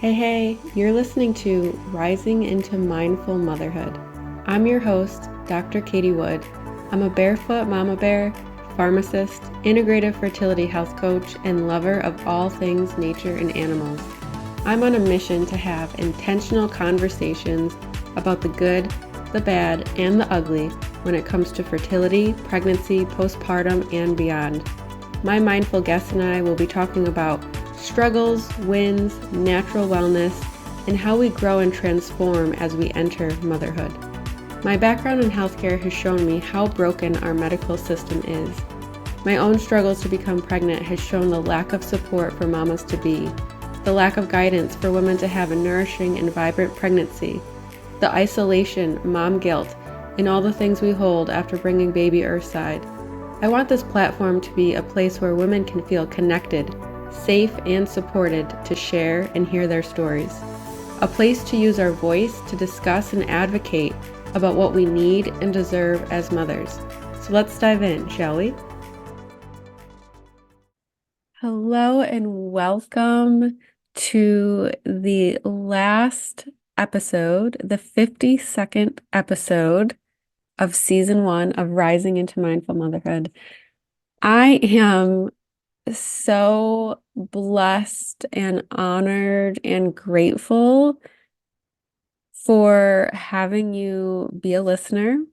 Hey, you're listening to Rising into Mindful Motherhood. I'm your host, Dr. Katie Wood. I'm a barefoot mama bear, pharmacist, integrative fertility health coach, and lover of all things nature and animals. I'm on a mission to have intentional conversations about the good, the bad, and the ugly when it comes to fertility, pregnancy, postpartum, and beyond. My mindful guest and I will be talking about struggles, wins, natural wellness, and how we grow and transform as we enter motherhood. My background in healthcare has shown me how broken our medical system is. My own struggles to become pregnant has shown the lack of support for mamas to be, the lack of guidance for women to have a nourishing and vibrant pregnancy, the isolation, mom guilt, and all the things we hold after bringing baby earthside. I want this platform to be a place where women can feel connected, safe, and supported to share and hear their stories. A place to use our voice to discuss and advocate about what we need and deserve as mothers. So let's dive in, shall we? Hello and welcome to the last episode, the 52nd episode of season 1 of Rising into Mindful Motherhood. I am so blessed and honored and grateful for having you be a listener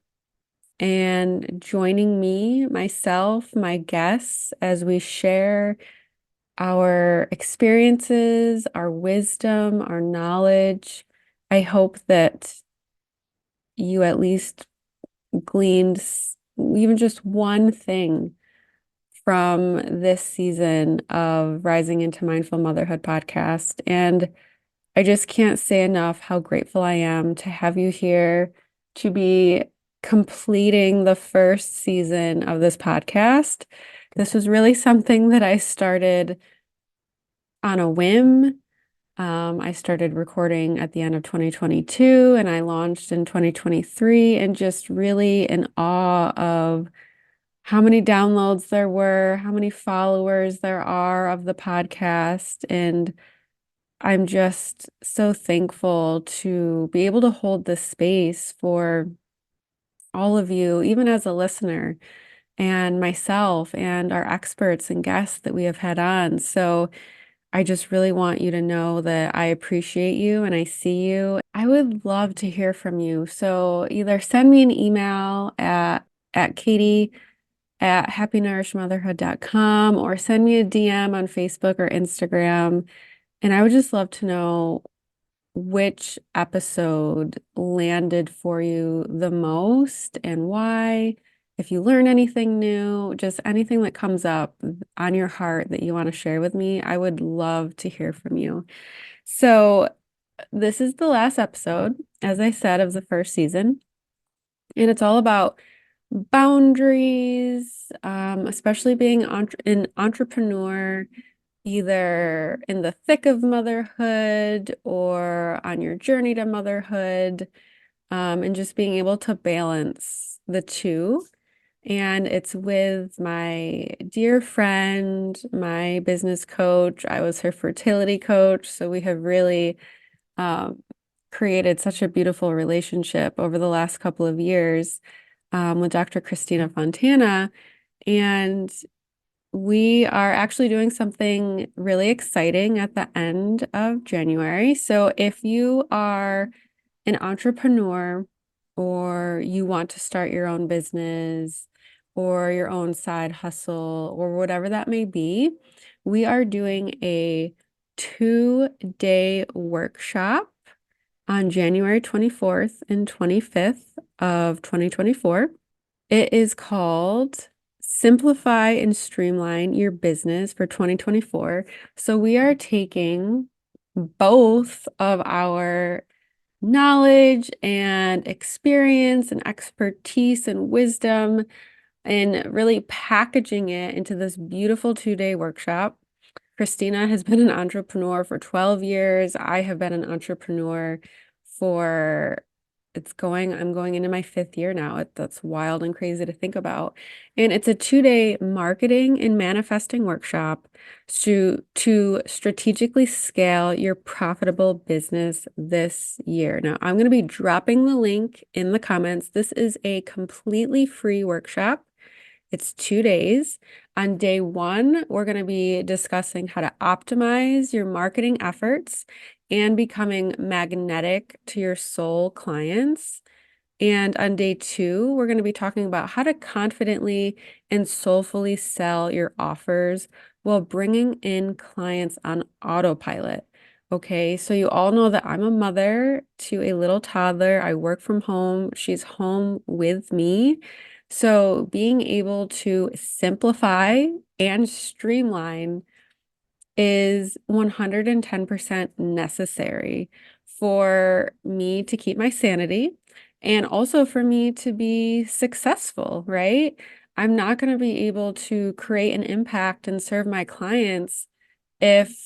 and joining me, myself, my guests, as we share our experiences, our wisdom, our knowledge. I hope that you at least gleaned even just one thing from this season of Rising into Mindful Motherhood podcast. And I just can't say enough how grateful I am to have you here, to be completing the first season of this podcast. This was really something that I started on a whim. I started recording at the end of 2022 and I launched in 2023, and just really in awe of how many downloads there were, how many followers there are of the podcast. And I'm just so thankful to be able to hold this space for all of you, even as a listener, and myself and our experts and guests that we have had on. So I just really want you to know that I appreciate you and I see you. I would love to hear from you. So either send me an email at katie@happynourishmotherhood.com, or send me a DM on Facebook or Instagram. And I would just love to know which episode landed for you the most and why. If you learn anything new, just anything that comes up on your heart that you want to share with me, I would love to hear from you. So this is the last episode, as I said, of the first season, and it's all about boundaries, especially being an entrepreneur, either in the thick of motherhood or on your journey to motherhood, and just being able to balance the two. And it's with my dear friend, my business coach. I was her fertility coach. So we have really created such a beautiful relationship over the last couple of years with Dr. Christina Fontana. And we are actually doing something really exciting at the end of January. So if you are an entrepreneur, or you want to start your own business or your own side hustle or whatever that may be, we are doing a 2-day workshop on January 24th and 25th of 2024. It is called Simplify and Streamline Your Business for 2024. So we are taking both of our knowledge and experience and expertise and wisdom and really packaging it into this beautiful 2-day workshop. Christina has been an entrepreneur for 12 years. I have been an entrepreneur for I'm going into my 5th year now. That's wild and crazy to think about. And it's a 2-day marketing and manifesting workshop to strategically scale your profitable business this year. Now, I'm going to be dropping the link in the comments. This is a completely free workshop. It's 2 days. On day 1, we're going to be discussing how to optimize your marketing efforts and becoming magnetic to your soul clients. And on day 2, we're going to be talking about how to confidently and soulfully sell your offers while bringing in clients on autopilot. Okay, so you all know that I'm a mother to a little toddler. I work from home. She's home with me. So being able to simplify and streamline is 110% necessary for me to keep my sanity and also for me to be successful, right? I'm not going to be able to create an impact and serve my clients if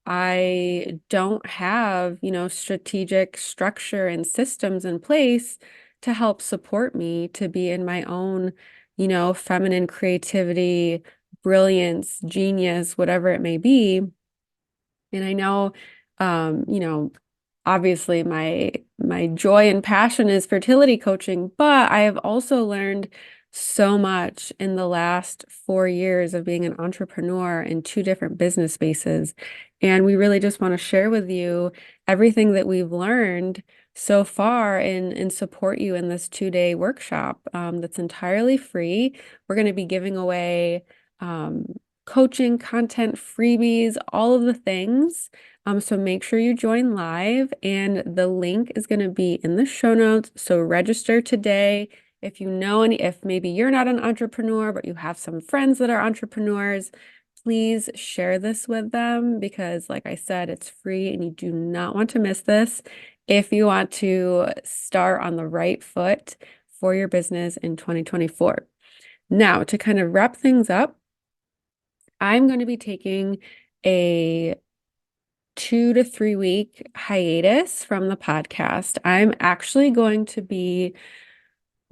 I don't have, strategic structure and systems in place to help support me to be in my own, feminine creativity, brilliance, genius, whatever it may be. And I know, um, obviously my joy and passion is fertility coaching, but I have also learned so much in the last 4 years of being an entrepreneur in 2 different business spaces. And we really just want to share with you everything that we've learned so far and support you in this 2-day workshop that's entirely free. We're going to be giving away um, coaching, content, freebies, all of the things. So make sure you join live, and the link is going to be in the show notes. So register today. If if maybe you're not an entrepreneur, but you have some friends that are entrepreneurs, please share this with them because, like I said, it's free and you do not want to miss this if you want to start on the right foot for your business in 2024. Now, to kind of wrap things up, I'm going to be taking a 2 to 3 week hiatus from the podcast. I'm actually going to be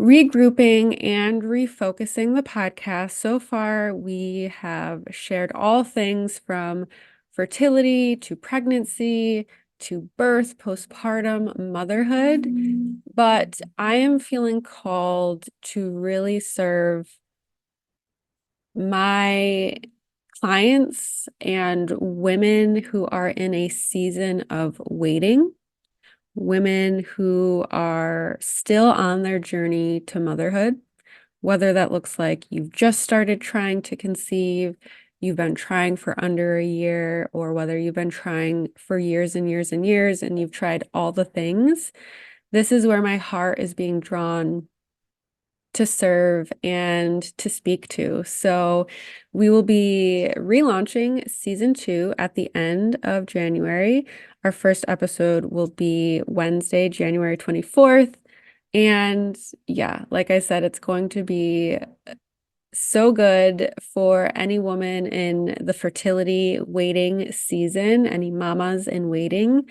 regrouping and refocusing the podcast. So far, we have shared all things from fertility to pregnancy to birth, postpartum, motherhood. But I am feeling called to really serve my clients and women who are in a season of waiting, women who are still on their journey to motherhood, whether that looks like you've just started trying to conceive, you've been trying for under a year, or whether you've been trying for years and years and years and you've tried all the things. This is where my heart is being drawn to serve and to speak to. So we will be relaunching season 2 at the end of January. Our first episode will be Wednesday, January 24th. And yeah, like I said, it's going to be so good for any woman in the fertility waiting season, any mamas in waiting,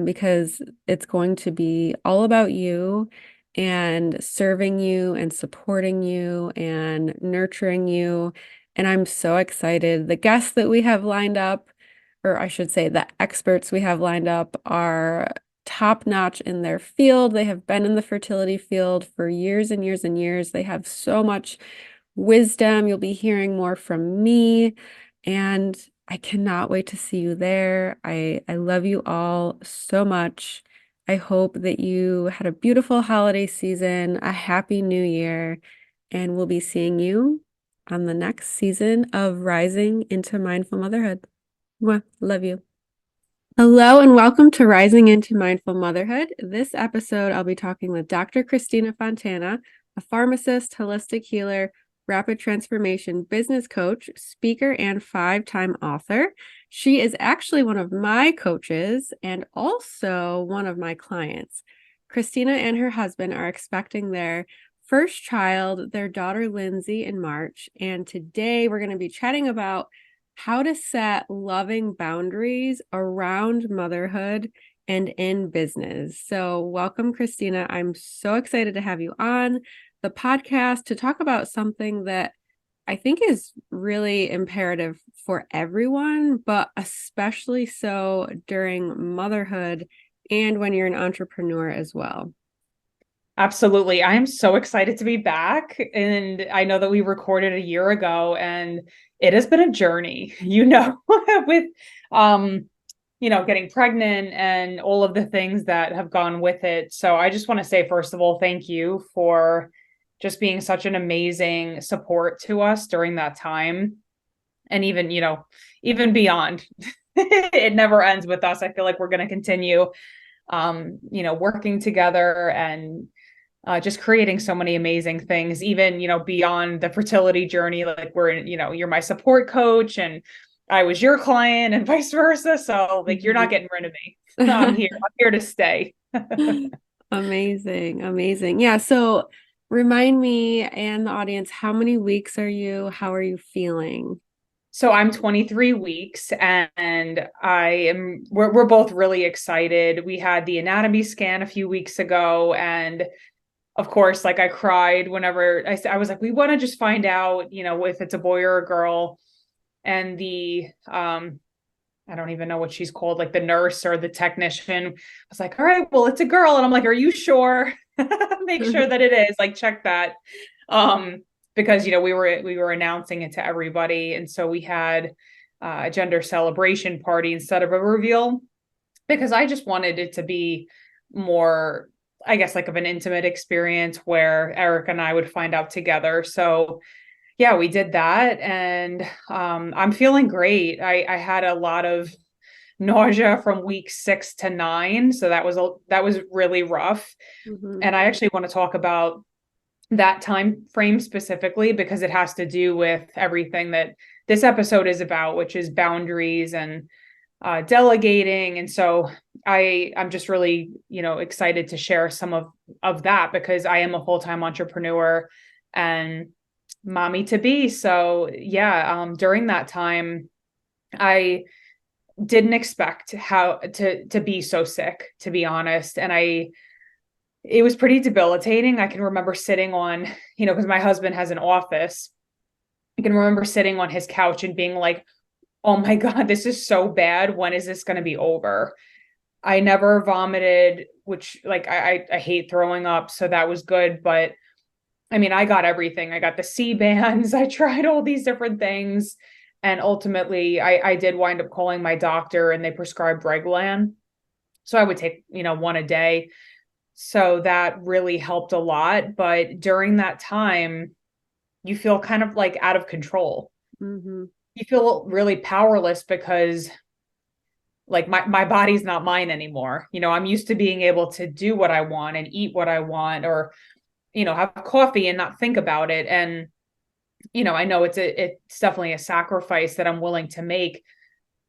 because it's going to be all about you and serving you and supporting you and nurturing you. And I'm so excited. The guests that we have lined up, or I should say the experts we have lined up, are top notch in their field. They have been in the fertility field for years and years and years. They have so much wisdom. You'll be hearing more from me, and I cannot wait to see you there. I love you all so much. I hope that you had a beautiful holiday season, a happy new year, and we'll be seeing you on the next season of Rising into Mindful Motherhood. Mwah. Love you. Hello and welcome to Rising into Mindful Motherhood. This episode, I'll be talking with Dr. Christina Fontana, a pharmacist, holistic healer, rapid transformation business coach, speaker, and 5-time author. She is actually one of my coaches and also one of my clients. Christina and her husband are expecting their first child, their daughter Lindsay, in March. And today we're going to be chatting about how to set loving boundaries around motherhood and in business. So, welcome, Christina. I'm so excited to have you on the podcast to talk about something that I think is really imperative for everyone, but especially so during motherhood and when you're an entrepreneur as well. Absolutely. I'm so excited to be back. And I know that we recorded a year ago and it has been a journey, with um, getting pregnant and all of the things that have gone with it. So I just want to say, first of all, thank you for just being such an amazing support to us during that time. And even beyond. It never ends with us. I feel like we're going to continue working together and just creating so many amazing things, even, beyond the fertility journey. Like you're my support coach and I was your client and vice versa. So like, you're not getting rid of me. I'm here to stay. Amazing, amazing. Yeah, so remind me and the audience, how many weeks are you? How are you feeling? So I'm 23 weeks and we're both really excited. We had the anatomy scan a few weeks ago, and of course, like I cried whenever I was like, we want to just find out, if it's a boy or a girl. And I don't even know what she's called, like the nurse or the technician was like, all right, well, it's a girl. And I'm like, are you sure? Make sure that it is, like, check that. Um, because, we were announcing it to everybody. And so we had a gender celebration party instead of a reveal, because I just wanted it to be more, I guess, like of an intimate experience where Eric and I would find out together. So yeah, we did that. And I'm feeling great. I had a lot of nausea from week 6 to 9. So that was really rough. Mhm. And I actually want to talk about that time frame specifically because it has to do with everything that this episode is about, which is boundaries and delegating. And so I'm just really, excited to share some of that because I am a full-time entrepreneur and mommy to be. So yeah, during that time, I didn't expect how to be so sick, to be honest. And it was pretty debilitating. I can remember sitting on, because my husband has an office. I can remember sitting on his couch and being like, oh my God, this is so bad. When is this going to be over? I never vomited, which, like, I hate throwing up. So that was good. But I mean, I got everything. I got the C bands. I tried all these different things. And ultimately, I did wind up calling my doctor and they prescribed Reglan. So I would take, one a day. So that really helped a lot. But during that time, you feel kind of like out of control. Mhm. You feel really powerless because like my body's not mine anymore. I'm used to being able to do what I want and eat what I want, or, have coffee and not think about it. And, I know it's definitely a sacrifice that I'm willing to make,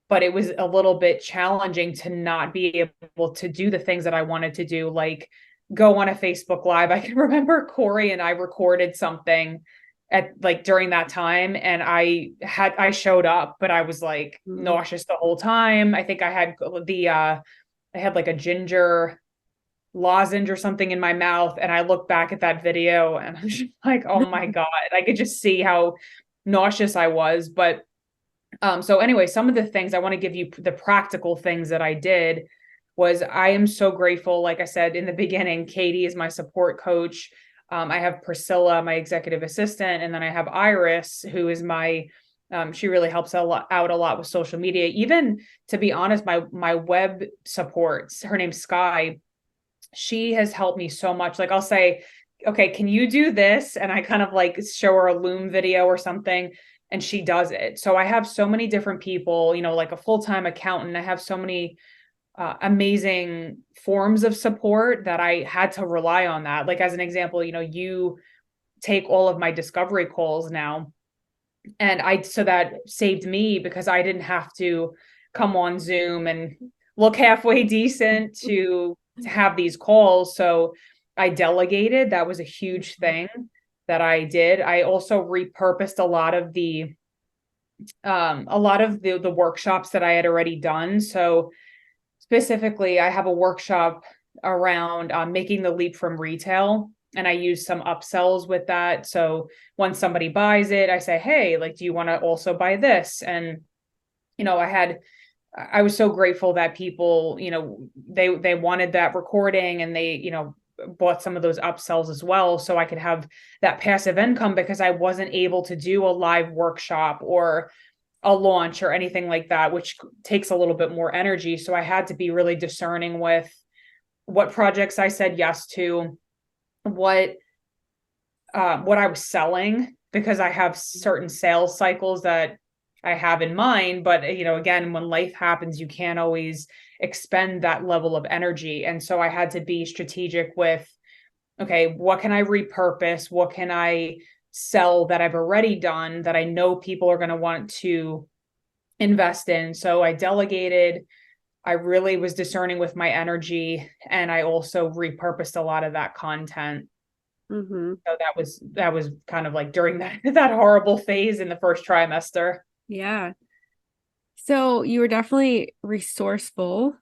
but it was a little bit challenging to not be able to do the things that I wanted to do, like go on a Facebook Live. I can remember Corey and I recorded something at like during that time, and I showed up, but I was like Mhm. nauseous the whole time. I think I had like a ginger lozenge or something in my mouth, and I look back at that video and I'm just like, oh my God, I could just see how nauseous I was. But so anyway, some of the things I want to give you, the practical things that I did was, I am so grateful. Like I said in the beginning, Katie is my support coach. I have Priscilla, my executive assistant, and then I have Iris, who is she really helps out a lot with social media. Even, to be honest, my web supports, her name's Sky. She has helped me so much. Like I'll say, okay, can you do this? And I kind of like show her a Loom video or something, and she does it. So I have so many different people, like a full-time accountant. I have so many amazing forms of support that I had to rely on that. Like, as an example, you take all of my discovery calls now. And so that saved me because I didn't have to come on Zoom and look halfway decent to have these calls. So I delegated. That was a huge thing that I did. I also repurposed a lot of the workshops that I had already done. So specifically, I have a workshop around making the leap from retail. And I use some upsells with that. So once somebody buys it, I say, hey, like, do you want to also buy this? And, I was so grateful that people, they wanted that recording and they, bought some of those upsells as well. So I could have that passive income because I wasn't able to do a live workshop or a launch or anything like that, which takes a little bit more energy. So I had to be really discerning with what projects I said yes to, what what I was selling, because I have certain sales cycles that I have in mind. But again, when life happens, you can't always expend that level of energy. And so I had to be strategic with, okay, what can I repurpose? What can I sell that I've already done that I know people are going to want to invest in? So I delegated. I really was discerning with my energy, and I also repurposed a lot of that content. Mm-hmm. So that was kind of like during that that horrible phase in the first trimester. Yeah. So you were definitely resourceful,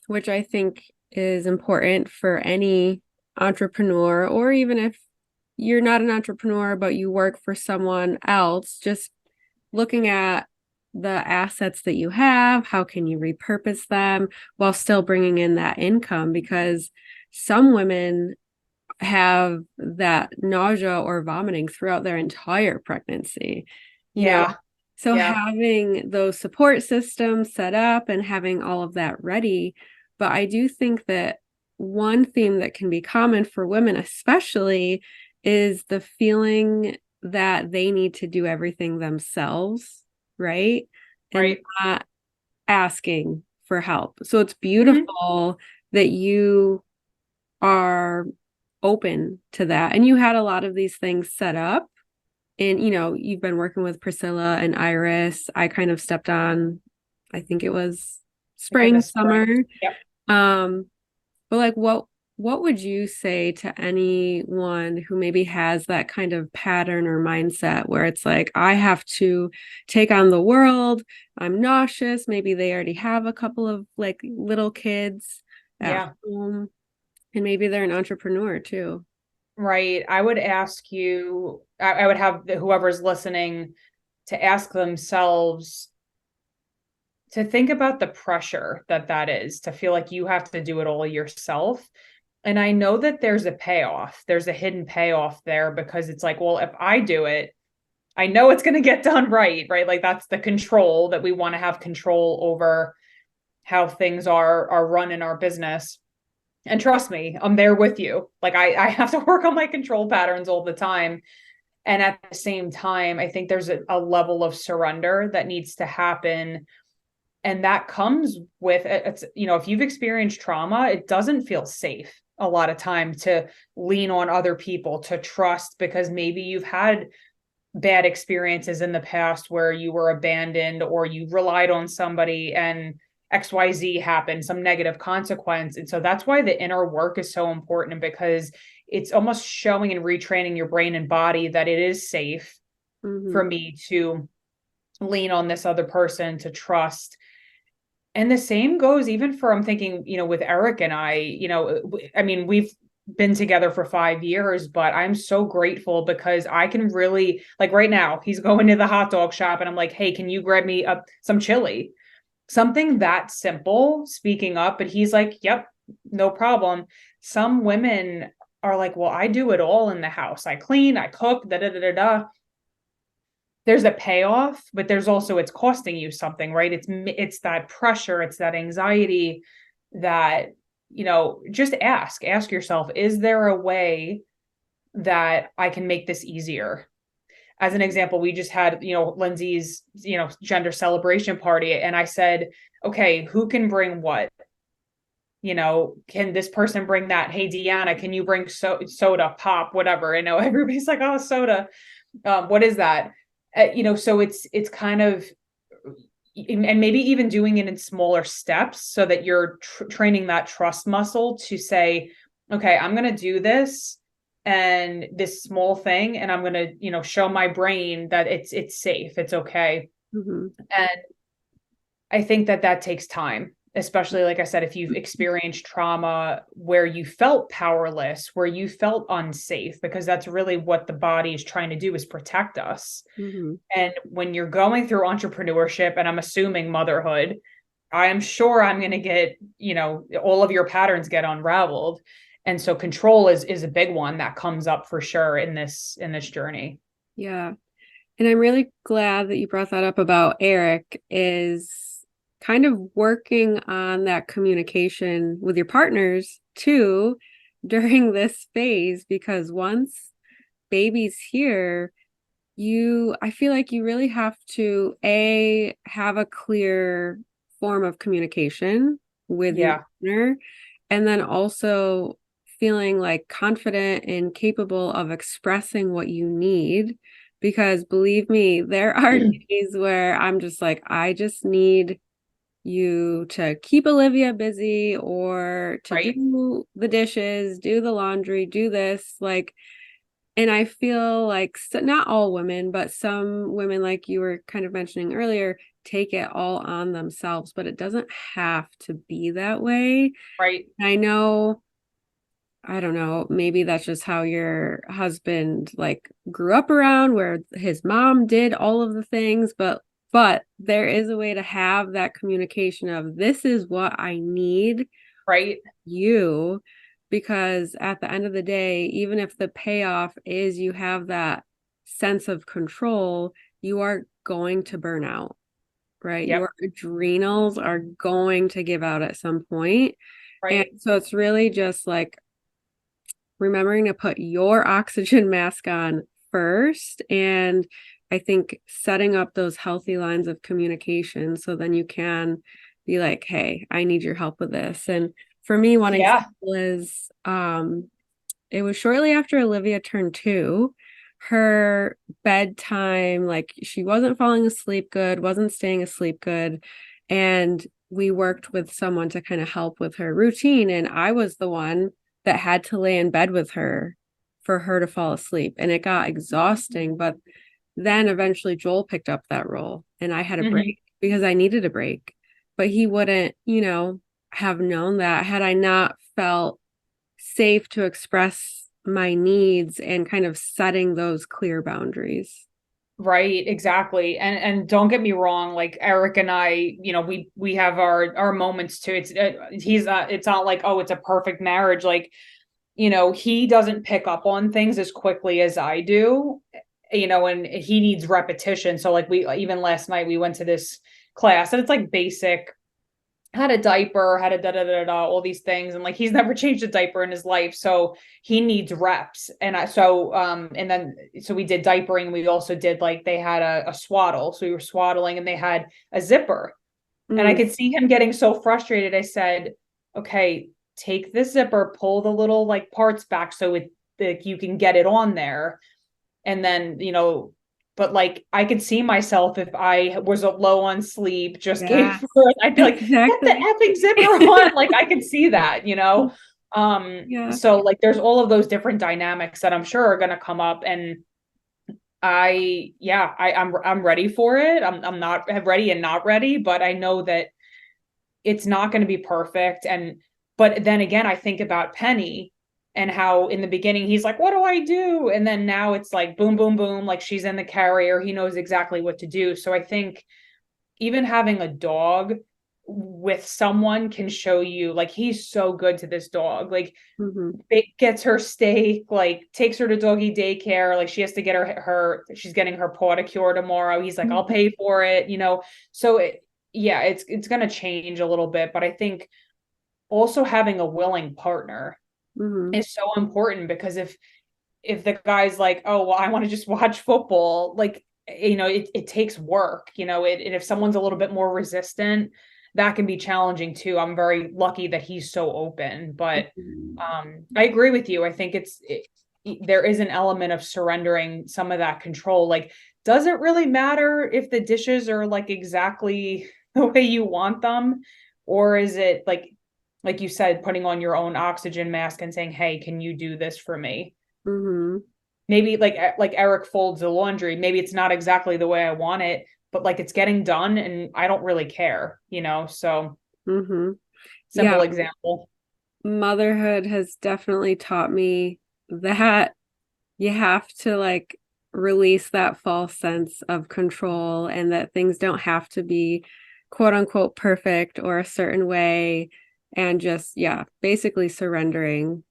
which I think is important for any entrepreneur, or even if you're not an entrepreneur, but you work for someone else, just looking at the assets that you have, how can you repurpose them while still bringing in that income? Because some women have that nausea or vomiting throughout their entire pregnancy, you know. Yeah. So Yeah. having those support systems set up and having all of that ready. But I do think that one theme that can be common for women, especially, is the feeling that they need to do everything themselves, right? And Right. not asking for help. So it's Mhm. beautiful that you are open to that. And you had a lot of these things set up. And, you've been working with Priscilla and Iris. I kind of stepped on, I think it was Like in the spring, spring. summer. Yep. Um, but like what would you say to anyone who maybe has that kind of pattern or mindset where it's like, I have to take on the world, I'm nauseous, maybe they already have a couple of like little kids at Yeah. home, and maybe they're an entrepreneur too. Right. I would ask you, I would have whoever's listening to ask themselves to think about the pressure that is, to feel like you have to do it all yourself. And I know that there's a payoff. There's a hidden payoff there, because it's like, well, if I do it, I know it's going to get done right, right? Like that's the control, that we want to have control over how things are run in our business. And trust me, I'm there with you. Like I have to work on my control patterns all the time. And at the same time, I think there's a level of surrender that needs to happen. And that comes with it's, if you've experienced trauma, it doesn't feel safe a lot of time to lean on other people, to trust, because maybe you've had bad experiences in the past where you were abandoned or you relied on somebody and XYZ happened, some negative consequence. And so that's why the inner work is so important, because it's almost showing and retraining your brain and body that it is safe for Mm-hmm. me to lean on this other person, to trust. And the same goes even for, I'm thinking, with Eric and I, I mean, we've been together for 5 years, but I'm so grateful because I can really, like right now, he's going to the hot dog shop and I'm like, hey, can you grab me up some chili? Something that simple, speaking up. But he's like, yep, no problem. Some women are like, well, I do it all in the house. I clean, I cook, da da da da da. There's a payoff, but there's also, it's costing you something, right? It's that pressure, it's that anxiety that, just ask yourself, is there a way that I can make this easier? As an example, we just had, Lindsay's, gender celebration party. And I said, okay, who can bring what? Can this person bring that? Hey, Deanna, can you bring soda, pop, whatever? I know everybody's like, oh, soda. What is that? So it's kind of, and maybe even doing it in smaller steps so that you're training that trust muscle to say, okay, I'm going to do this and this small thing, and I'm going to, show my brain that it's safe, it's okay. Mm-hmm. And I think that takes time. especially like I said, if you've experienced trauma where you felt powerless, where you felt unsafe, because that's really what the body is trying to do, is protect us. Hmm. And when you're going through entrepreneurship, and I'm assuming motherhood, I am sure I'm going to get, all of your patterns get unraveled. And so control is a big one that comes up for sure in this journey. Yeah. And I'm really glad that you brought that up about Eric is kind of working on that communication with your partners too during this phase, because once baby's here, I feel like you really have to have a clear form of communication with your Yeah, partner, and then also feeling like confident and capable of expressing what you need. Because believe me, there are days where I'm just like, I just need you to keep Olivia busy or to right, do the dishes, do the laundry, do this. Like, and I feel like not all women, but some women, like you were kind of mentioning earlier, take it all on themselves, but it doesn't have to be that way. right, I know, I don't know, maybe that's just how your husband like grew up around where his mom did all of the things, but there is a way to have that communication of this is what I need right. you, because at the end of the day, even if the payoff is you have that sense of control, you are going to burn out, right? Yep, Your adrenals are going to give out at some point. And right. so it's really just like remembering to put your oxygen mask on first. And I think setting up those healthy lines of communication so then you can be like, hey, I need your help with this. And for me, one Yeah. example is it was shortly after Olivia turned 2. Her bedtime, like she wasn't falling asleep good, wasn't staying asleep good. And we worked with someone to kind of help with her routine. And I was the one that had to lay in bed with her for her to fall asleep. And it got exhausting. But then eventually Joel picked up that role and I had a Hmm. break because I needed a break. But he wouldn't, have known that had I not felt safe to express my needs and kind of setting those clear boundaries. Right, exactly. And don't get me wrong, like Eric and I, we have our moments too. It's not like, oh, it's a perfect marriage. Like, he doesn't pick up on things as quickly as I do, and he needs repetition. So like we even last night we went to this class and it's like basic, had a diaper, had a da da da da, all these things, and like he's never changed a diaper in his life, so he needs reps. And then so we did diapering. We also did like they had a swaddle, so we were swaddling, and they had a zipper, and I Mm, could see him getting so frustrated. I said, "Okay, take this zipper, pull the little like parts back so it like you can get it on there." And then but like I could see myself if I was low on sleep, just gave yes, birth, I'd be like, get the exactly. effing zipper on. Like I could see that. Yeah. So like there's all of those different dynamics that I'm sure are going to come up. And I'm ready for it. I'm not ready and not ready, but I know that it's not going to be perfect. And but then again, I think about Penny and how in the beginning he's like, what do I do? And then now it's like boom, boom, boom, like she's in the carrier. He knows exactly what to do. So I think even having a dog with someone can show you, like, he's so good to this dog. Like Hmm. it gets her steak, like takes her to doggy daycare. Like she has to get she's getting her pedicure tomorrow. He's like, I'll pay for it. So yeah, it's gonna change a little bit, but I think also having a willing partner Hmm. is so important, because if the guy's like, oh well, I want to just watch football, like it takes work, and if someone's a little bit more resistant, that can be challenging too. I'm very lucky that he's so open, but I agree with you. I think there is an element of surrendering some of that control. Like, does it really matter if the dishes are like exactly the way you want them? Or is it like you said, putting on your own oxygen mask and saying, hey, can you do this for me? Hmm. Maybe like Eric folds the laundry. Maybe it's not exactly the way I want it, but like it's getting done and I don't really care. So Mm-hmm. Yeah, Simple example. motherhood has definitely taught me that you have to like release that false sense of control and that things don't have to be quote unquote perfect or a certain way, and just, yeah, basically surrendering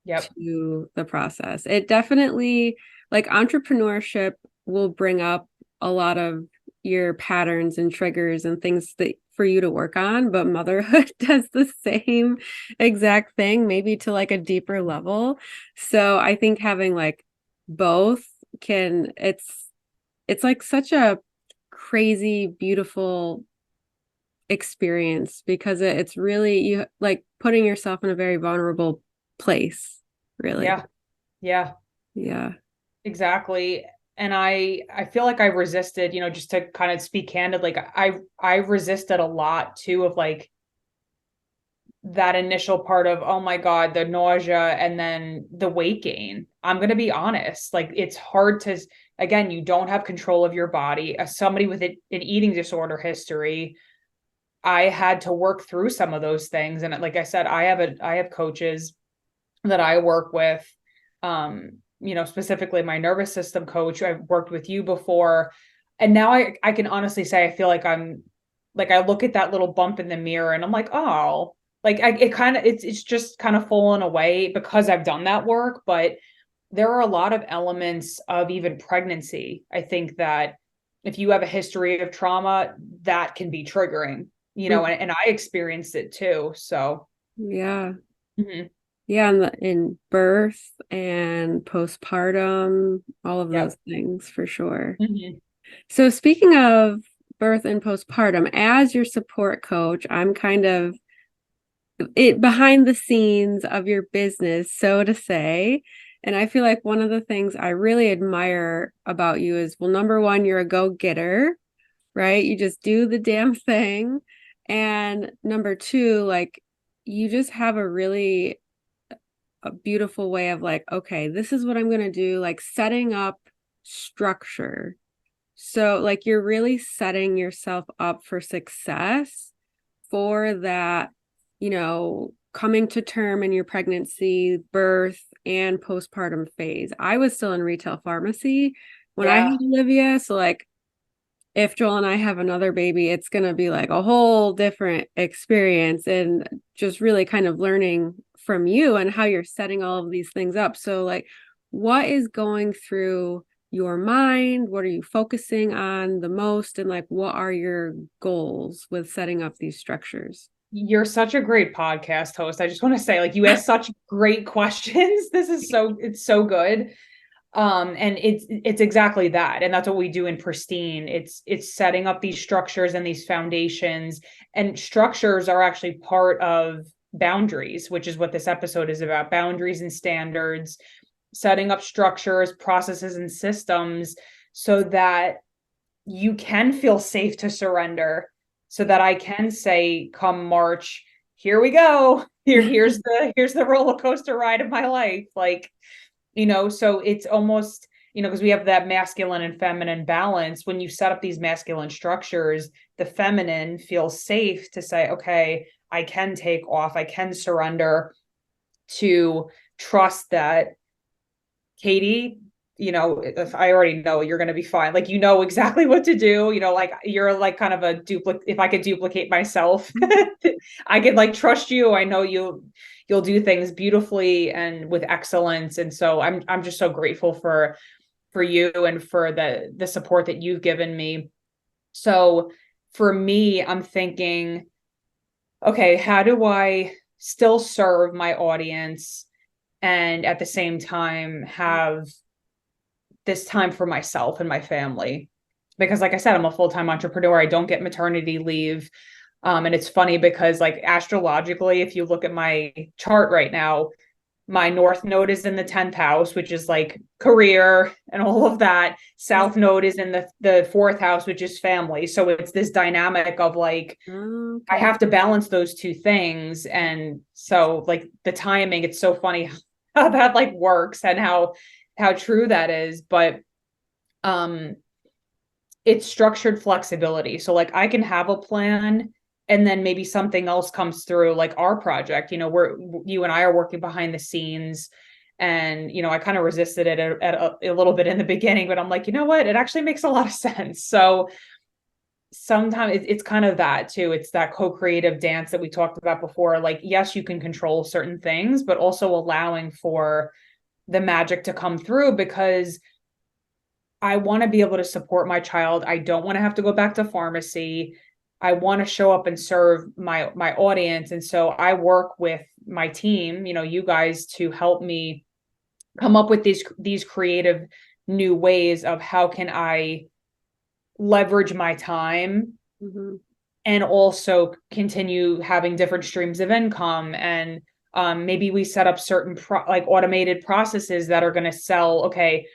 Yep. to the process. It definitely, like, entrepreneurship will bring up a lot of your patterns and triggers and things that for you to work on, but motherhood does the same exact thing, maybe to like a deeper level. So I think having like both can, it's like such a crazy, beautiful experience because it's really you like putting yourself in a very vulnerable place, really. Yeah. Yeah. Yeah. Exactly. And I feel like I resisted, just to kind of speak candid, like I resisted a lot too of like that initial part of, oh my God, the nausea and then the weight gain. I'm going to be honest, like it's hard to, again, you don't have control of your body. As somebody with an eating disorder history, I had to work through some of those things. And like I said, I have coaches that I work with, specifically my nervous system coach. I've worked with you before. And now I can honestly say I feel like I'm like I look at that little bump in the mirror and I'm like, oh, like it kind of it's just kind of fallen away because I've done that work. But there are a lot of elements of even pregnancy. I think that if you have a history of trauma, that can be triggering, Mm. and I experienced it too. So Yeah. mhm. Yeah, in birth and postpartum, all of those Yep. things for sure. Mhm. So speaking of birth and postpartum, as your support coach, I'm kind of it behind the scenes of your business, so to say. And I feel like one of the things I really admire about you is, well, number one, you're a go-getter, right? You just do the damn thing. And number two, like, you just have a beautiful way of like, okay, this is what I'm going to do, like setting up structure. So, like, you're really setting yourself up for success for that, coming to term in your pregnancy, birth, and postpartum phase. I was still in retail pharmacy when I Yeah. had Olivia. So, like, if Joel and I have another baby, it's going to be like a whole different experience, and just really kind of learning from you and how you're setting all of these things up. So, like, what is going through your mind? What are you focusing on the most? And like, what are your goals with setting up these structures? You're such a great podcast host. I just want to say, like, you ask such great questions. It's so good. And it's exactly that. And that's what we do in Pristine. It's setting up these structures and these foundations. And structures are actually part of boundaries, which is what this episode is about: boundaries and standards, setting up structures, processes, and systems so that you can feel safe to surrender, so that I can say come March, here we go. Here's the roller coaster ride of my life. Like, so it's almost, because we have that masculine and feminine balance. When you set up these masculine structures, the feminine feels safe to say, okay, I can take off, I can surrender, to trust that Katie, if I already know you're going to be fine, like, exactly what to do, like you're like kind of a duplicate. If I could duplicate myself, I could like trust you. I know you'll do things beautifully and with excellence. And so I'm just so grateful for you and for the support that you've given me. So for me, I'm thinking, okay, how do I still serve my audience and at the same time have this time for myself and my family? Because like I said, I'm a full-time entrepreneur. I don't get maternity leave. And it's funny because like astrologically, if you look at my chart right now, my north node is in the 10th house, which is like career and all of that. South node is in the fourth house, which is family. So it's this dynamic of like, I Okay. have to balance those two things. And so like the timing, it's so funny how that like works and how true that is. But um it's structured flexibility. So like I can have a plan and then maybe something else comes through, like our project, you and I are working behind the scenes. And, I kind of resisted it a little bit in the beginning, but I'm like, you know what? It actually makes a lot of sense. So sometimes it's kind of that too. It's that co-creative dance that we talked about before. Like, yes, you can control certain things, but also allowing for the magic to come through, because I want to be able to support my child. I don't want to have to go back to pharmacy. I want to show up and serve my audience. And so I work with my team, you guys, to help me come up with these creative new ways of how can I leverage my time Mm-hmm. and also continue having different streams of income. And maybe we set up certain like automated processes that are going to sell. Okay,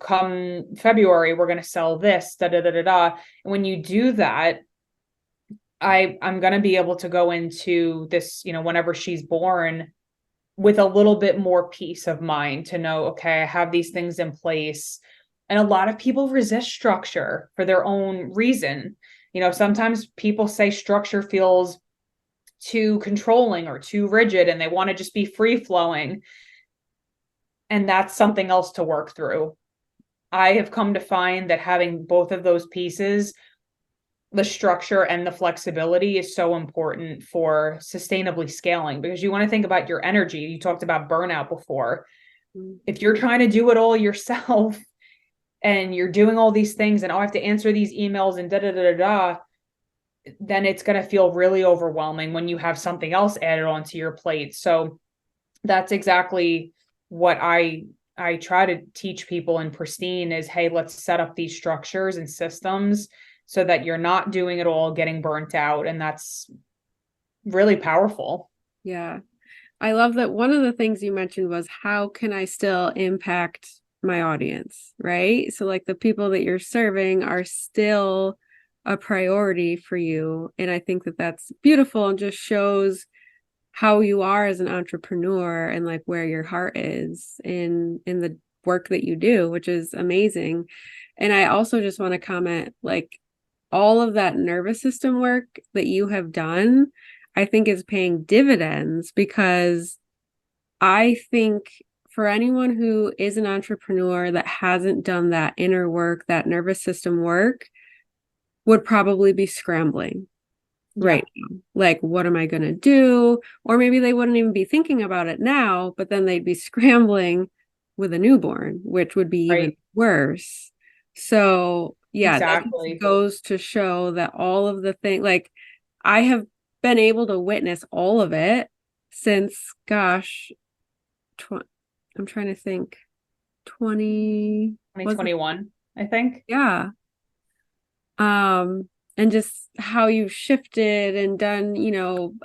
come February, we're going to sell this, da da da da da. And when you do that, I'm going to be able to go into this, whenever she's born, with a little bit more peace of mind to know, okay, I have these things in place. And a lot of people resist structure for their own reason. Sometimes people say structure feels too controlling or too rigid, and they want to just be free flowing. And that's something else to work through. I have come to find that having both of those pieces, the structure and the flexibility, is so important for sustainably scaling, because you want to think about your energy. You talked about burnout before. If you're trying to do it all yourself and you're doing all these things and I have to answer these emails and da da da da da, then it's going to feel really overwhelming when you have something else added onto your plate. So that's exactly what I try to teach people in Pristine is, hey, let's set up these structures and systems so that you're not doing it all, getting burnt out. And that's really powerful. Yeah. I love that one of the things you mentioned was how can I still impact my audience, right? So like the people that you're serving are still a priority for you. And I think that that's beautiful and just shows how you are as an entrepreneur and like where your heart is in the work that you do, which is amazing. And I also just want to comment, like, all of that nervous system work that you have done, I think is paying dividends, because I think for anyone who is an entrepreneur that hasn't done that inner work, that nervous system work, would probably be scrambling Yeah, right now. Like, what am I going to do? Or maybe they wouldn't even be thinking about it now, but then they'd be scrambling with a newborn, which would be even right. worse. So, yeah, that just Exactly. goes to show that all of the things, like, I have been able to witness all of it since, gosh, I'm trying to think, 20, was it? 2021, I think. Yeah. And just how you've shifted and done,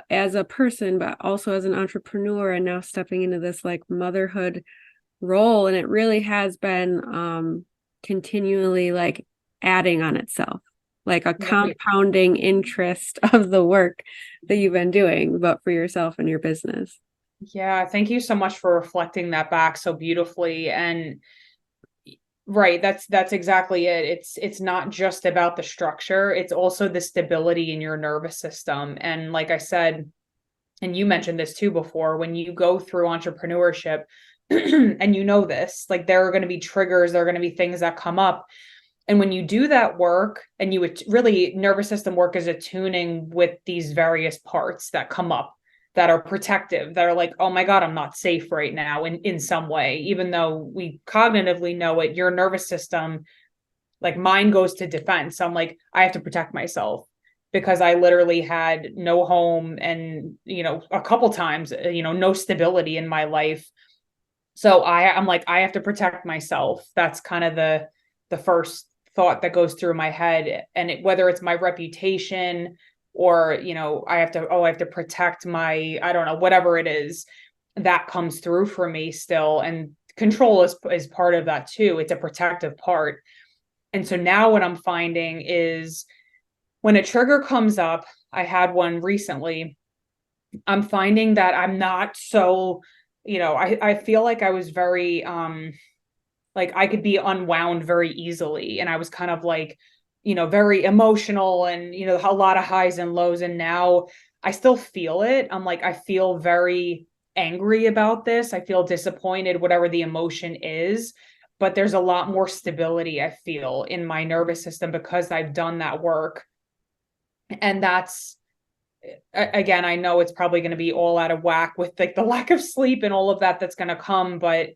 as a person, but also as an entrepreneur, and now stepping into this like motherhood role. And it really has been continually like adding on itself, like a Right. compounding interest of the work that you've been doing, but for yourself and your business. Yeah, thank you so much for reflecting that back so beautifully. And right, that's exactly it. It's not just about the structure, it's also the stability in your nervous system. And like I said, and you mentioned this too before, when you go through entrepreneurship, and this, like there are going to be triggers, there are going to be things that come up. And when you do that work, and really, nervous system work is attuning with these various parts that come up, that are protective, that are like, oh my God, I'm not safe right now in some way, even though we cognitively know it. Your nervous system, like mine, goes to defense. I'm like, I have to protect myself, because I literally had no home and, a couple times, no stability in my life. So I'm like, I have to protect myself. That's kind of the first thought that goes through my head. And whether it's my reputation, or, I have to protect my, I don't know, whatever it is, that comes through for me still. And control is part of that too. It's a protective part. And so now what I'm finding is, when a trigger comes up, I had one recently, I'm finding that I'm not so, I feel like I was very, like I could be unwound very easily. And I was kind of like very emotional and, a lot of highs and lows. And now I still feel it. I'm like, I feel very angry about this. I feel disappointed, whatever the emotion is. But there's a lot more stability I feel in my nervous system because I've done that work. And that's, again, I know it's probably going to be all out of whack with like the lack of sleep and all of that that's going to come. But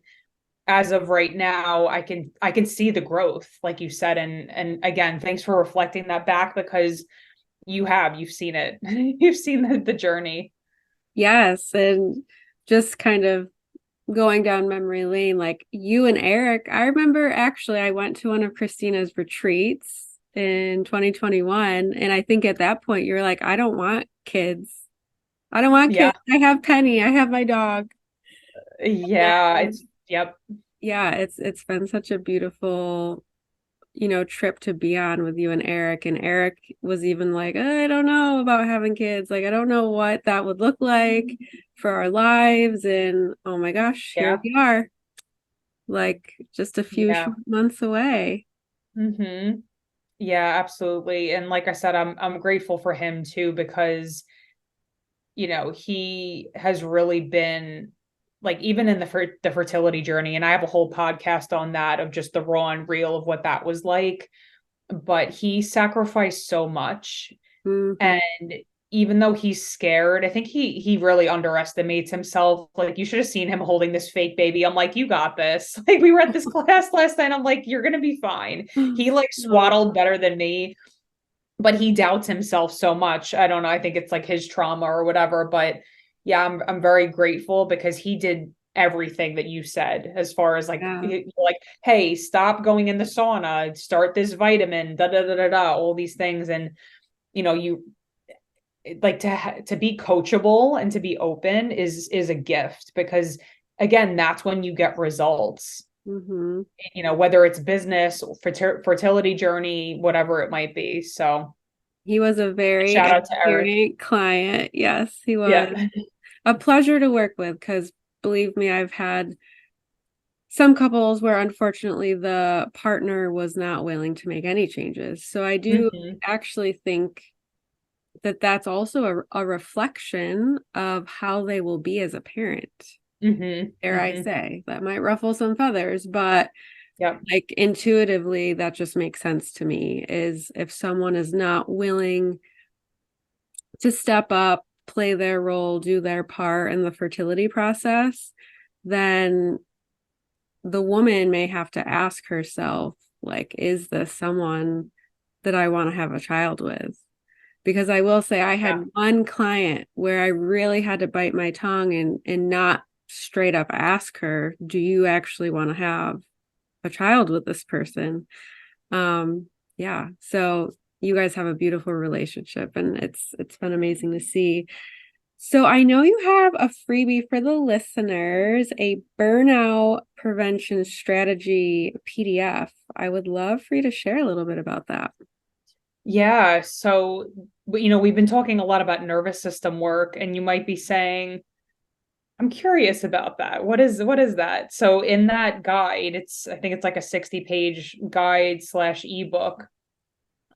as of right now, I can see the growth, like you said. And again, thanks for reflecting that back, because you've seen it. You've seen the journey. Yes, and just kind of going down memory lane, like you and Eric, I remember actually I went to one of Christina's retreats in 2021. And I think at that point you're like, I don't want kids. I don't want Yeah. kids. I have Penny. I have my dog. Yeah. And It's, yep. yeah, it's been such a beautiful, trip to be on with you and Eric. And Eric was even like, I don't know about having kids. Like, I don't know what that would look like for our lives. And oh my gosh, here Yeah. we are, like just a few Yeah. short months away. Mm-hmm. Yeah, absolutely. And like I said, I'm grateful for him too, because he has really been like, even in the fertility journey, and I have a whole podcast on that, of just the raw and real of what that was like. But he sacrificed so much. Hmm. And even though he's scared, I think he really underestimates himself. Like, you should have seen him holding this fake baby. I'm like, you got this. Like, we were at this class last night. I'm like, you're gonna be fine. He like Oh, swaddled better than me, but he doubts himself so much. I don't know. I think it's like his trauma or whatever. But yeah, I'm very grateful, because he did everything that you said, as far as like, yeah. like, hey, stop going in the sauna, start this vitamin, da da da da da, all these things. And you like to be coachable and to be open is a gift, because again, that's when you get results. Hmm. Whether it's business, fertility journey, whatever it might be. So He was a very shout out to Eric. experienced client. Yes, he Yeah. was a pleasure to work with because believe me, I've had some couples where unfortunately the partner was not willing to make any changes. So I do Hmm. actually think that that's also a reflection of how they will be as a parent. Hmm. Dare I Hmm. say that might ruffle some feathers, but Yep. like intuitively, that just makes sense to me. Is if someone is not willing to step up, play their role, do their part in the fertility process, then the woman may have to ask herself, like, is this someone that I want to have a child with? Because I will say I Yeah. had one client where I really had to bite my tongue and not straight up ask her, do you actually want to have a child with this person? Yeah. So you guys have a beautiful relationship and it's been amazing to see. So I know you have a freebie for the listeners, a burnout prevention strategy PDF. I would love for you to share a little bit about that. Yeah. So, we've been talking a lot about nervous system work, and you might be saying, I'm curious about that. What is that? So in that guide, I think it's like a 60-page guide slash ebook.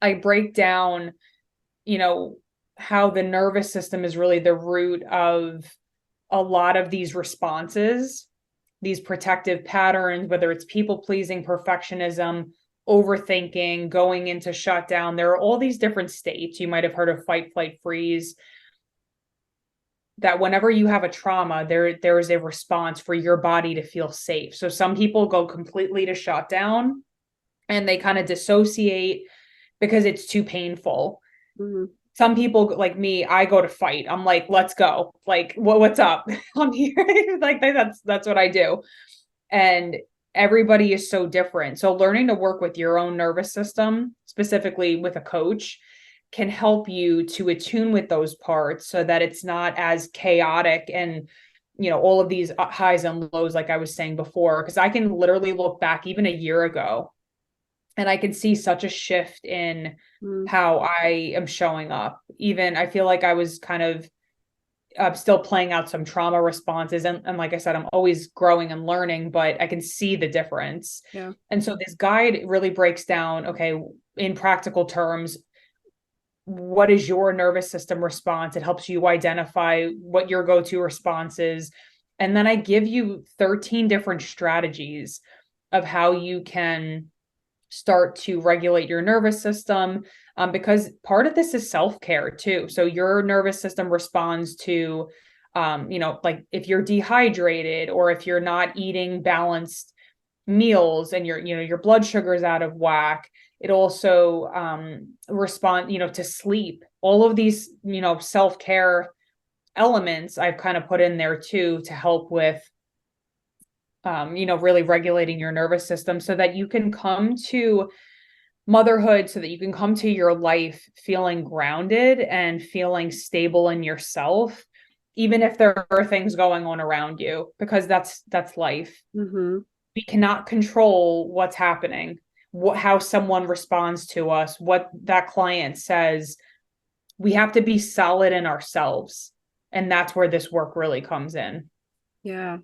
I break down, you know, how the nervous system is really the root of a lot of these responses, these protective patterns, whether it's people pleasing, perfectionism, overthinking, going into shutdown. There are all these different states. You might have heard of fight, flight, freeze. That whenever you have a trauma, there is a response for your body to feel safe. So some people go completely to shutdown and they kind of dissociate because it's too painful. Mhm. Some people like me, I go to fight. I'm like, let's go. Like, what's up? I'm here. Like, that's what I do. And everybody is so different. So learning to work with your own nervous system, specifically with a coach, can help you to attune with those parts so that it's not as chaotic and all of these highs and lows, like I was saying before. Because I can literally look back even a year ago and I can see such a shift in Mhm. how I am showing up. Even I feel like I was kind of still playing out some trauma responses. And like I said, I'm always growing and learning, but I can see the difference. Yeah. And so this guide really breaks down, okay, in practical terms, what is your nervous system response? It helps you identify what your go-to response is. And then I give you 13 different strategies of how you can start to regulate your nervous system, because part of this is self-care too. So your nervous system responds to, like if you're dehydrated or if you're not eating balanced meals and your blood sugar is out of whack. It also respond, to sleep. All of these, self-care elements I've kind of put in there too to help with really regulating your nervous system so that you can come to motherhood, so that you can come to your life feeling grounded and feeling stable in yourself, even if there are things going on around you, because that's life. Mm-hmm. We cannot control what's happening, how someone responds to us, what that client says. We have to be solid in ourselves. And that's where this work really comes in. Yeah.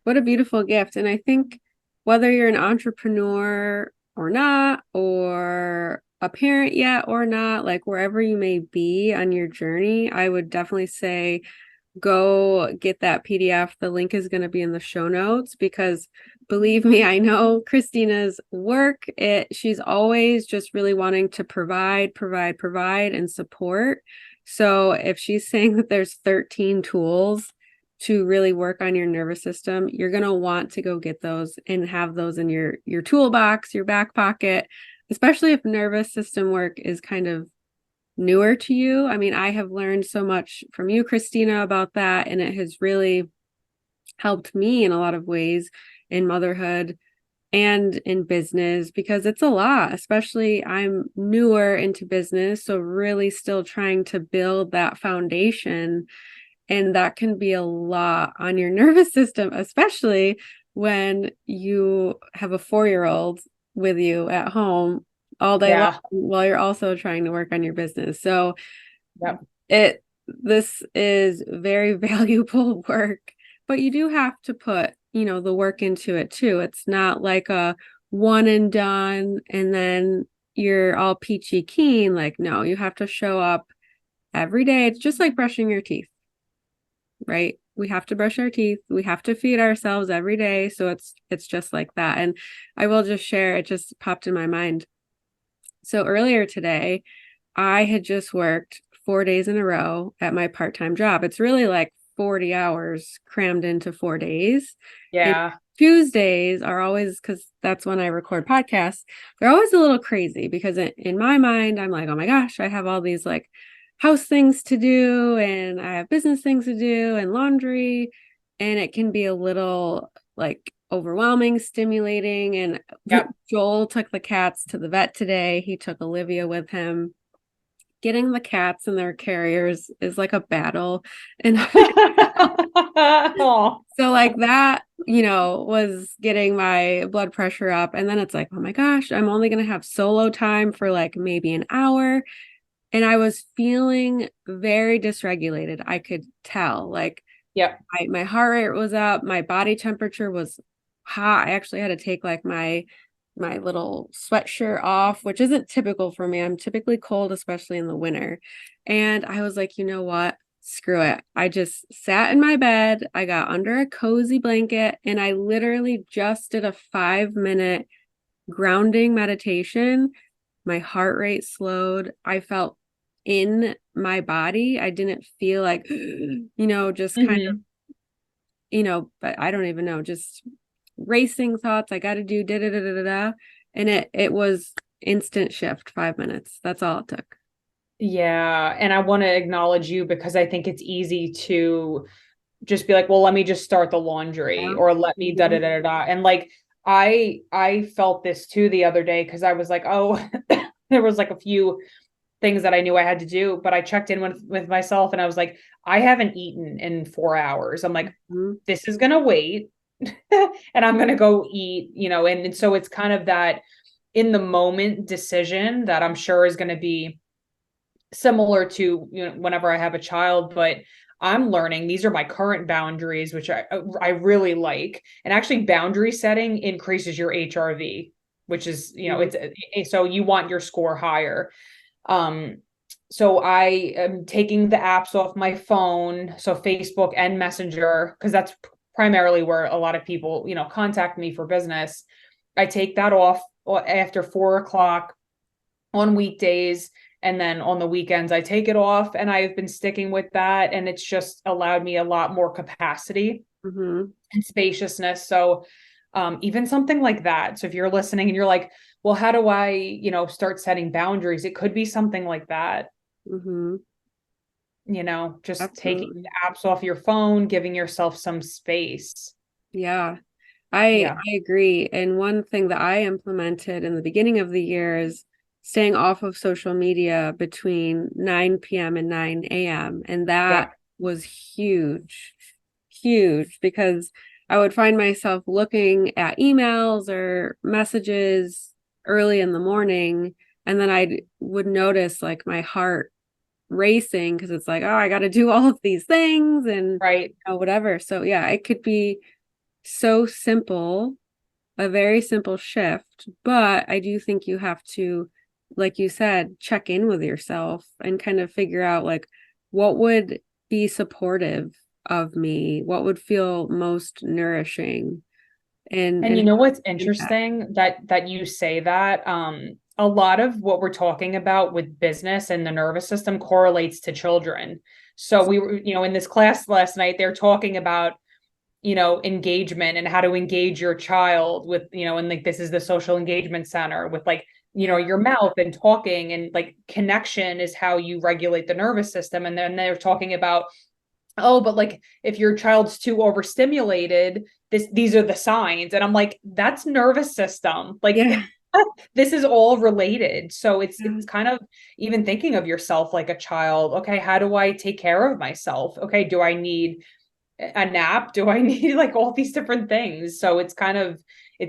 What a beautiful gift. And I think whether you're an entrepreneur or not, or a parent yet or not, like wherever you may be on your journey, I would definitely say go get that PDF. The link is going to be in the show notes because believe me, I know Christina's work. She's always just really wanting to provide, and support. So if she's saying that there's 13 tools to really work on your nervous system, you're going to want to go get those and have those in your toolbox, your back pocket, especially if nervous system work is kind of newer to you. I mean, I have learned so much from you, Christina, about that, and it has really helped me in a lot of ways in motherhood and in business because it's a lot, especially I'm newer into business, so really still trying to build that foundation. And that can be a lot on your nervous system, especially when you have a 4-year-old with you at home all day long Yeah. while you're also trying to work on your business. So Yep. this is very valuable work, but you do have to put, the work into it too. It's not like a one and done and then you're all peachy keen. Like, no, you have to show up every day. It's just like brushing your teeth, right? We have to brush our teeth. We have to feed ourselves every day. So it's just like that. And I will just share, it just popped in my mind. So earlier today, I had just worked 4 days in a row at my part-time job. It's really like 40 hours crammed into 4 days. And Yeah. Tuesdays are always, because that's when I record podcasts, they're always a little crazy because in my mind, I'm like, oh my gosh, I have all these like house things to do and I have business things to do and laundry. And it can be a little like overwhelming, stimulating. And Yep. Joel took the cats to the vet today. He took Olivia with him. Getting the cats in their carriers is like a battle. And Oh. so like that, was getting my blood pressure up. And then it's like, oh my gosh, I'm only going to have solo time for like maybe an hour. And I was feeling very dysregulated. I could tell like Yep. my heart rate was up. My body temperature was hot. I actually had to take like my little sweatshirt off, which isn't typical for me. I'm typically cold, especially in the winter. And I was like, you know what? Screw it. I just sat in my bed. I got under a cozy blanket and I literally just did a 5-minute grounding meditation. My heart rate slowed. I felt in my body. I didn't feel like, just kind of, Hmm. but I don't even know, just racing thoughts. I got to do da da da da da. And it was instant shift, 5 minutes. That's all it took. Yeah. And I want to acknowledge you because I think it's easy to just be like, well, let me just start the laundry Yeah. or let me da da Mhm. da da da. And like I felt this too the other day because I was like, oh, there was like a few things that I knew I had to do, but I checked in with myself and I was like, I haven't eaten in 4 hours. I'm like, Mhm. this is gonna wait. And I'm gonna go eat, and so it's kind of that in the moment decision that I'm sure is gonna be similar to whenever I have a child, but I'm learning these are my current boundaries, which I really like. And actually, boundary setting increases your HRV. which is, Mhm. so you want your score higher. Um, so I am taking the apps off my phone, so Facebook and Messenger, because that's primarily where a lot of people, contact me for business. I take that off after 4 o'clock on weekdays. And then on the weekends, I take it off, and I've been sticking with that. And it's just allowed me a lot more capacity Mhm. and spaciousness. So even something like that. So if you're listening and you're like, well, how do I, start setting boundaries? It could be something like that, Mhm. just taking Absolutely. the apps off your phone, giving yourself some space. Yeah. I Yeah. I agree. And one thing that I implemented in the beginning of the year is staying off of social media between 9 p.m. and 9 a.m. And that Yeah. was huge, huge, because I would find myself looking at emails or messages early in the morning, and then I would notice like my heart racing because it's like, oh, I got to do all of these things and Right. whatever. So yeah, it could be so simple, a very simple shift, but I do think you have to, like you said, check in with yourself and kind of figure out like what would be supportive of me, what would feel most nourishing, And and you know what's that. interesting that you say that a lot of what we're talking about with business and the nervous system correlates to children. So we were, in this class last night, they're talking about, engagement and how to engage your child with, and like this is the social engagement center with like, Yeah. your mouth and talking, and like connection is how you regulate the nervous system. And then they're talking about, oh, but like if your child's too overstimulated, these are the signs. And I'm like, that's nervous system. Like Yeah. this is all related. So Yeah. it's kind of even thinking of yourself like a child. Okay, how do I take care of myself? Okay, do I need a nap? Do I need like all these different things? So it's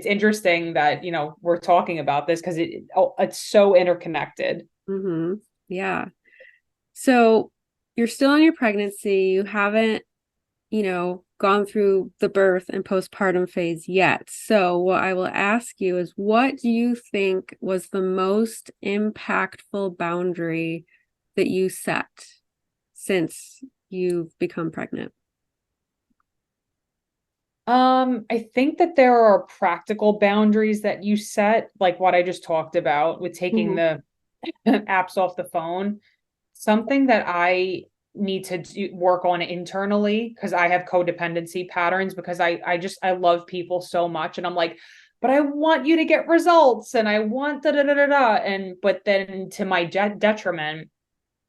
interesting that, we're talking about this because it's so interconnected. Mm-hmm. Yeah. So you're still in your pregnancy, you haven't gone through the birth and postpartum phase yet. So, what I will ask you is what do you think was the most impactful boundary that you set since you've become pregnant? I think that there are practical boundaries that you set, like what I just talked about with taking Mhm. the apps off the phone. Something that I need to work on internally, because I have codependency patterns, because I love people so much, and I'm like, but I want you to get results, and I want da da da da da, and but then to my detriment,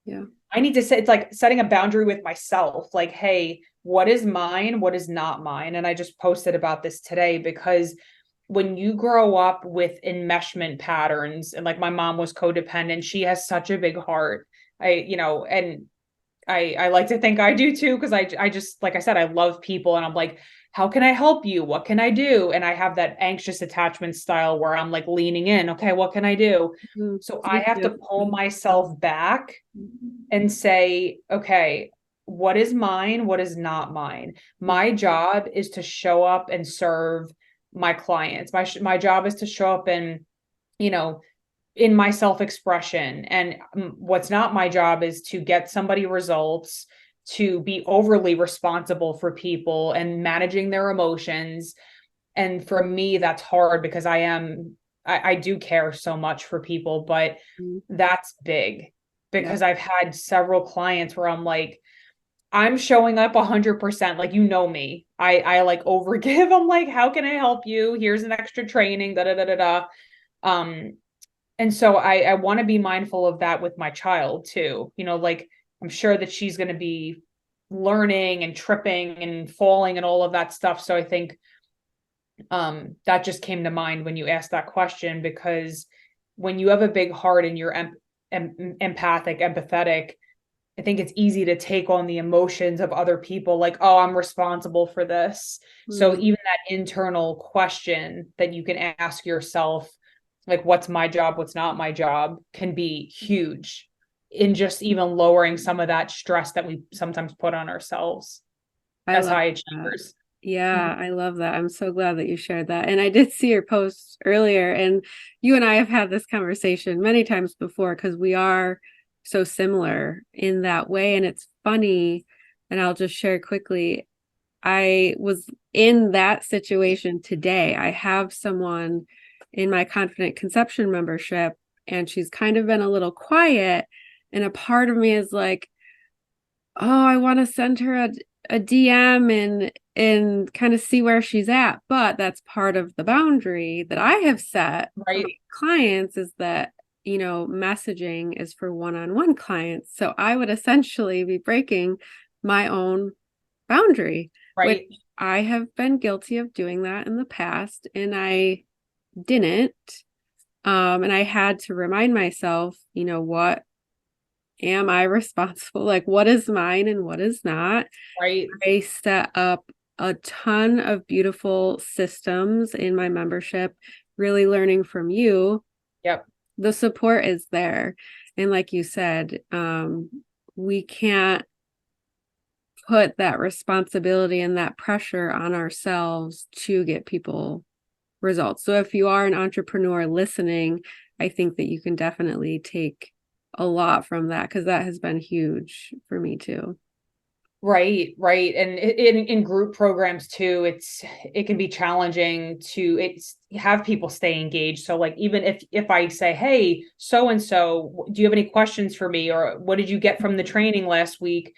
Yeah. I need to say, it's like setting a boundary with myself, like, hey, what is mine? What is not mine? And I just posted about this today, because when you grow up with enmeshment patterns, and like my mom was codependent, she has such a big heart. And I like to think I do too, because I just, like I said, I love people, and I'm like, how can I help you? What can I do? And I have that anxious attachment style where I'm like leaning in, okay, what can I do? Mhm. So I Me have to too. pull myself back and say, okay, what is mine? What is not mine? My job is to show up and serve my clients. My job is to show up and, you know, in my self-expression. And what's not my job is to get somebody results, to be overly responsible for people and managing their emotions. And for me, that's hard because I do care so much for people, but Mhm. that's big, Yeah. because I've had several clients where I'm like, I'm showing up 100%. Like, me. I like overgive. I'm like, how can I help you? Here's an extra training, da da da da da. Um, and so I want to be mindful of that with my child too. Like, I'm sure that she's going to be learning and tripping and falling and all of that stuff. So I think that just came to mind when you asked that question, because when you have a big heart and you're empathic, empathetic, I think it's easy to take on the emotions of other people, like, oh, I'm responsible for this. So Mhm. even that internal question that you can ask yourself, like, what's my job, what's not my job, can be huge in just even lowering some of that stress that we sometimes put on ourselves I as love high that. achievers. Yeah, I love that. I'm so glad that you shared that. And I did see your post earlier, and you and I have had this conversation many times before because we are so similar in that way. And it's funny, and I'll just share quickly. I was in that situation today. I have someone in my Confident Conception membership, and she's kind of been a little quiet. And a part of me is like, oh, I want to send her a DM and kind of see where she's at. But that's part of the boundary that I have set for my Right, clients is that, messaging is for one-on-one clients. So I would essentially be breaking my own boundary, which right, I have been guilty of doing that in the past, and I didn't. And I had to remind myself, what am I responsible? Like, what is mine and what is not? right. I set up a ton of beautiful systems in my membership, really learning from you. Yep. The support is there. And like you said, we can't put that responsibility and that pressure on ourselves to get people results. So if you are an entrepreneur listening, I think that you can definitely take a lot from that because that has been huge for me too. Right, right. And in group programs too, it can be challenging to have people stay engaged. So like even if I say, "Hey, so and so, do you have any questions for me or what did you get from the training last week?"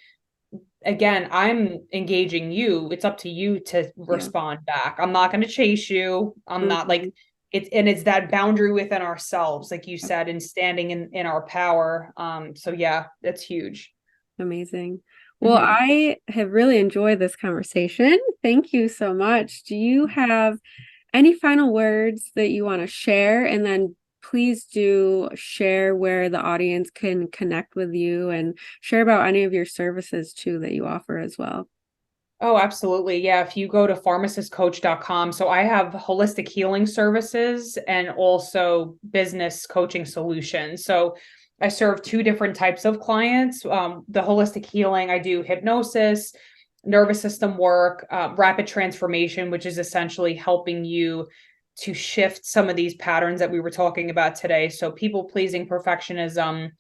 Again, I'm engaging you. It's up to you to Yeah. respond back. I'm not going to chase you. I'm not like Mhm. it's that boundary within ourselves, like you said, and standing in our power. So yeah, that's huge. Amazing. Well, Mhm. I have really enjoyed this conversation. Thank you so much. Do you have any final words that you want to share? And then please do share where the audience can connect with you and share about any of your services too that you offer as well. Oh, absolutely. Yeah. If you go to pharmacistcoach.com, so I have holistic healing services and also business coaching solutions. So I serve two different types of clients. The holistic healing, I do hypnosis, nervous system work, rapid transformation, which is essentially helping you to shift some of these patterns that we were talking about today. So people pleasing, perfectionism,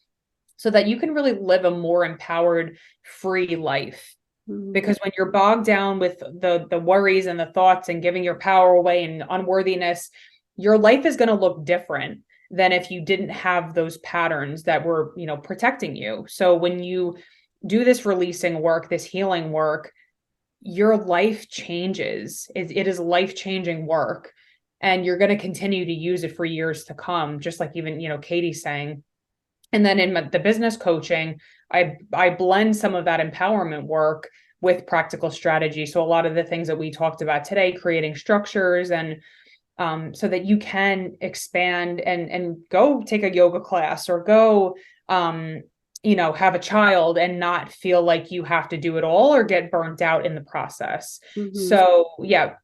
so that you can really live a more empowered, free life Mhm. because when you're bogged down with the worries and the thoughts and giving your power away and unworthiness, your life is going to look different than if you didn't have those patterns that were, protecting you. So when you do this releasing work, this healing work, your life changes. It is life-changing work, and you're going to continue to use it for years to come, just like even, Katie's saying. And then in the business coaching, I blend some of that empowerment work with practical strategy. So a lot of the things that we talked about today, creating structures and so that you can expand and go take a yoga class or go have a child and not feel like you have to do it all or get burnt out in the process. Mhm. So yeah,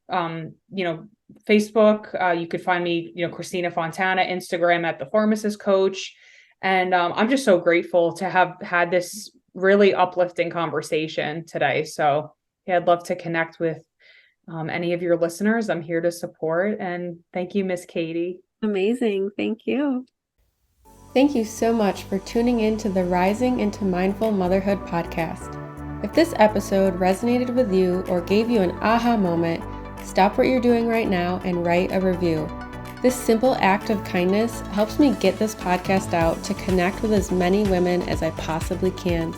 Facebook, you could find me, Christina Fontana, Instagram at the pharmacist coach. And I'm just so grateful to have had this really uplifting conversation today. So yeah, I'd love to connect with any of your listeners. I'm here to support. And thank you, Miss Katie. Amazing. Thank you. Thank you so much for tuning in to the Rising into Mindful Motherhood podcast. If this episode resonated with you or gave you an aha moment, stop what you're doing right now and write a review. This simple act of kindness helps me get this podcast out to connect with as many women as I possibly can.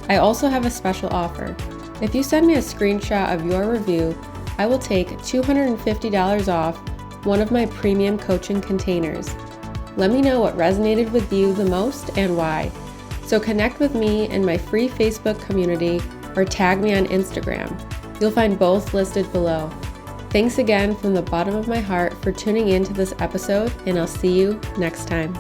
I also have a special offer. If you send me a screenshot of your review, I will take $250 off one of my premium coaching containers. Let me know what resonated with you the most and why. So connect with me in my free Facebook community or tag me on Instagram. You'll find both listed below. Thanks again from the bottom of my heart for tuning in to this episode, and I'll see you next time.